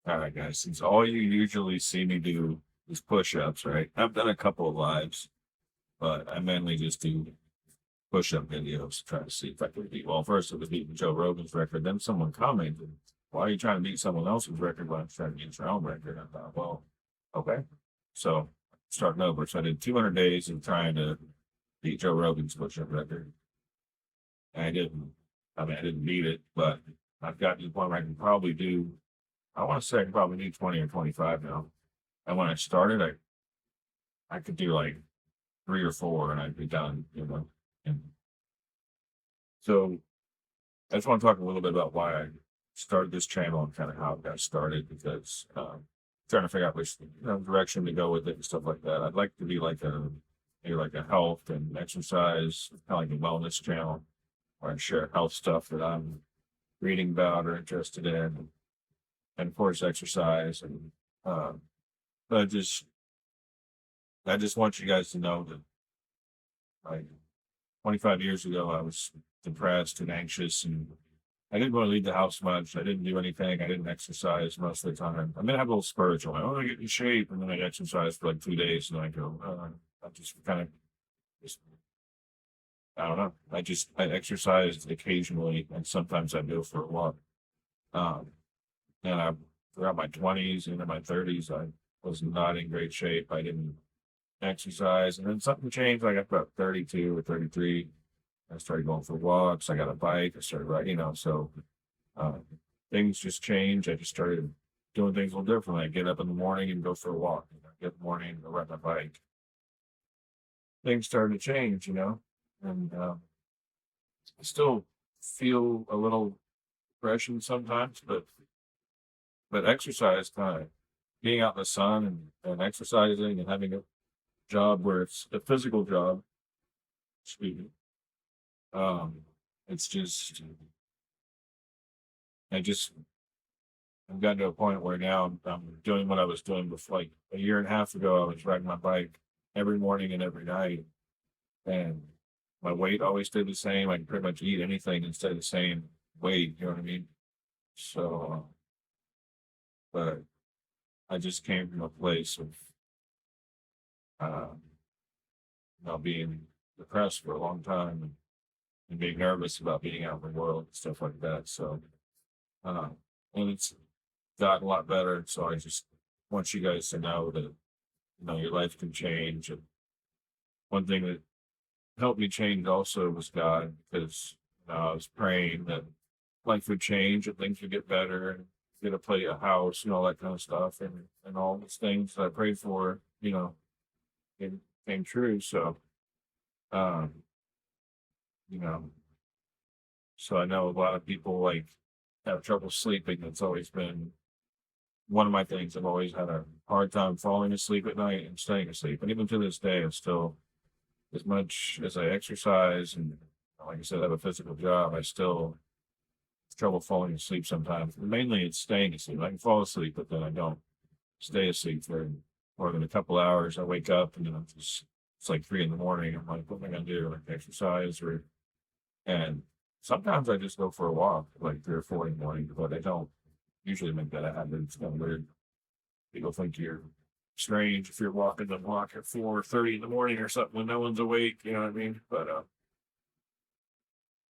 All right, guys. Since all you usually see me do is push-ups, right? I've done a couple of lives, but I mainly just do push-up videos, try to see if I can beat. Well, first it was beating Joe Rogan's record. Then someone commented, "Why are you trying to beat someone else's record when I'm trying to beat your own record?" I thought, well, okay. So starting over. So I did 200 days of trying to beat Joe Rogan's push-up record. And I didn't. I mean, I didn't beat it, but I've gotten to the point where I can probably do. I want to say I can probably do 20 or 25 now. And when I started, I could do like three or four, and I'd be done. And so I just want to talk a little bit about why I started this channel and kind of how it got started because trying to figure out which direction to go with it and stuff like that. I'd like to be like maybe like a health and exercise, kind of like a wellness channel where I share health stuff that I'm reading about or interested in, and of course exercise. And uh, but I just want you guys to know that like 25 years ago, I was depressed and anxious, and I didn't want to leave the house much. I didn't do anything. I didn't exercise most of the time. I mean, I have a little spiritual. I want to get in shape, and then I exercise for like 2 days, and then I go, I just kind of just I don't know. I exercised occasionally, and sometimes I go for a walk. Um, and I throughout my 20s and in my 30s, I was not in great shape. I didn't exercise, and then something changed. I got about 32 or 33. I started going for walks. I got a bike. I started riding, so uh, things just changed. I just started doing things a little differently. I get up in the morning and go for a walk. Get in the morning and go ride my bike. Things started to change, and I still feel a little depression sometimes, but exercise time, being out in the sun and exercising and having a job where it's a physical job, excuse me, um, it's just I just I've gotten to a point where now I'm doing what I was doing before. Like a year and a half ago, I was riding my bike every morning and every night, and my weight always stayed the same. I can pretty much eat anything and stay the same weight. You know what I mean? So, but I just came from a place of uh, being depressed for a long time and being nervous about being out in the world and stuff like that. So, uh, and it's gotten a lot better. So I just want you guys to know that your life can change. And one thing that helped me change also was God, because I was praying that life would change and things would get better and get a house and all that kind of stuff, and all these things that I prayed for, it came true. So, um, you know, so I know a lot of people like have trouble sleeping. That's always been one of my things. I've always had a hard time falling asleep at night and staying asleep. And even to this day, I'm still, as much as I exercise and, like I said, I have a physical job, I still have trouble falling asleep sometimes. Mainly it's staying asleep. I can fall asleep, but then I don't stay asleep for more than a couple hours. I wake up and then it's like 3 in the morning. I'm like, what am I going to do? Like exercise and sometimes I just go for a walk, like 3 or 4 in the morning, but I don't usually make that a habit. It's kind of weird. People think you're strange if you're walking the block at 4:30 in the morning or something when no one's awake. You know what I mean?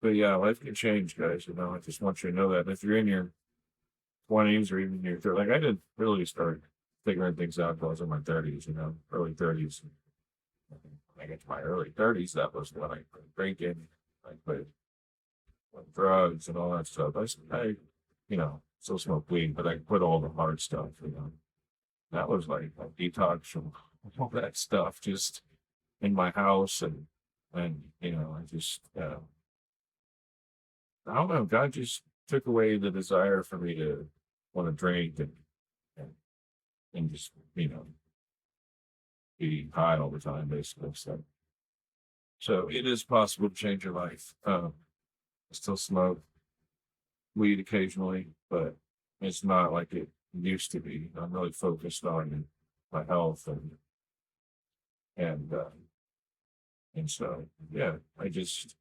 But yeah, life can change, guys. I just want you to know that if you're in your 20s or even your 30s, like I didn't really start figuring things out until I was in my 30s. Early 30s. When I get to my early 30s, that was when I quit drinking, I quit drugs and all that stuff. Still smoke weed, but I quit all the hard stuff. That was like a detox from all that stuff just in my house. And I just, I don't know, God just took away the desire for me to want to drink and, and just, be high all the time, basically. So it is possible to change your life. I still smoke weed occasionally, but it's not like it used to be. I'm really focused on my health and uh, and so yeah, I just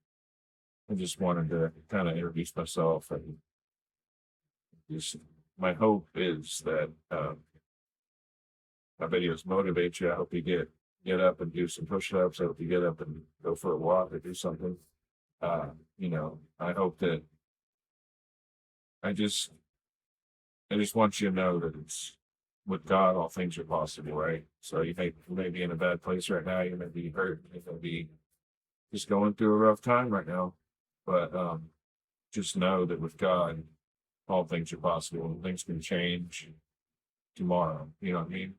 wanted to kind of introduce myself and just my hope is that my videos motivate you. I hope you get up and do some push-ups. I hope you get up and go for a walk or do something. I hope that I just I just want you to know that it's with God, all things are possible, right? So you may be in a bad place right now. You may be hurt. You may be just going through a rough time right now. But just know that with God, all things are possible and things can change tomorrow. You know what I mean?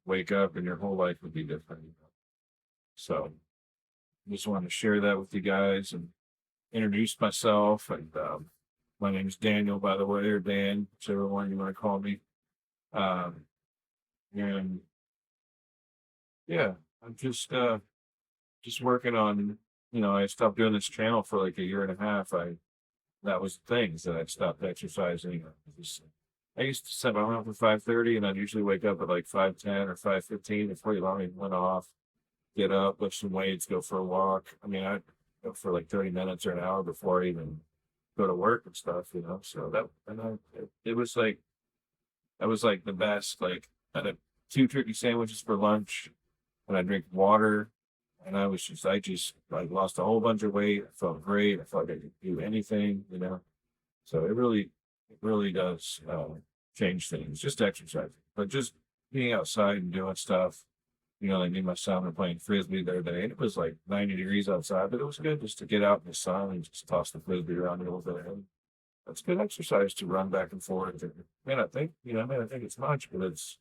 Wake up and your whole life would be different. So just wanted to share that with you guys and introduce myself. And my name is Daniel, by the way, or Dan, whichever one you want to call me. Um, and yeah, I'm just working on. I stopped doing this channel for like a year and a half. That was the things that I stopped exercising. I used to set my alarm for 5:30, and I'd usually wake up at like 5:10 or 5:15 before the alarm even went off. Get up, lift some weights, go for a walk. I mean, I'd go for like 30 minutes or an hour before I even go to work and stuff. So it was like that was like the best. Like I had 2 turkey sandwiches for lunch, and I drink water, and I just like lost a whole bunch of weight. I felt great. I felt like I could do anything. So it really does change things. Just exercising, but just being outside and doing stuff. Like me and my son were playing frisbee the other day, and it was like 90 degrees outside, but it was good just to get out in the sun and just toss the frisbee around a little bit. And that's good exercise to run back and forth. And I think it's much, but it's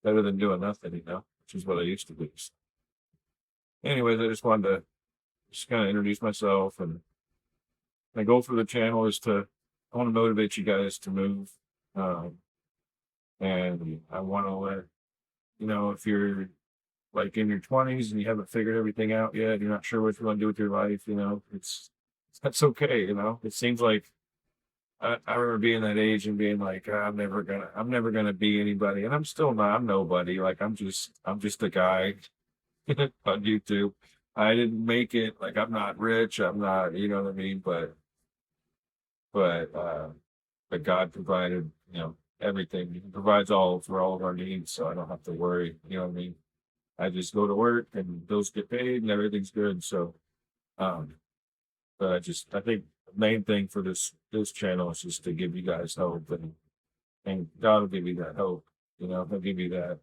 better than doing nothing, which is what I used to do. So anyways, I just wanted to just kind of introduce myself, and my goal for the channel is I want to motivate you guys to move. And I want to if you're like in your 20s and you haven't figured everything out yet, you're not sure what you want to do with your life, that's okay. It seems like I remember being that age and being like, I'm never gonna be anybody, and I'm still not. I'm nobody. Like I'm just a guy on YouTube. I didn't make it. Like I'm not rich. I'm not. You know what I mean? But God provided everything. He provides all for all of our needs, so I don't have to worry. You know what I mean? I just go to work and bills get paid and everything's good. So, um, but I think the main thing for this channel is just to give you guys hope, and God will give you that hope. He'll give you that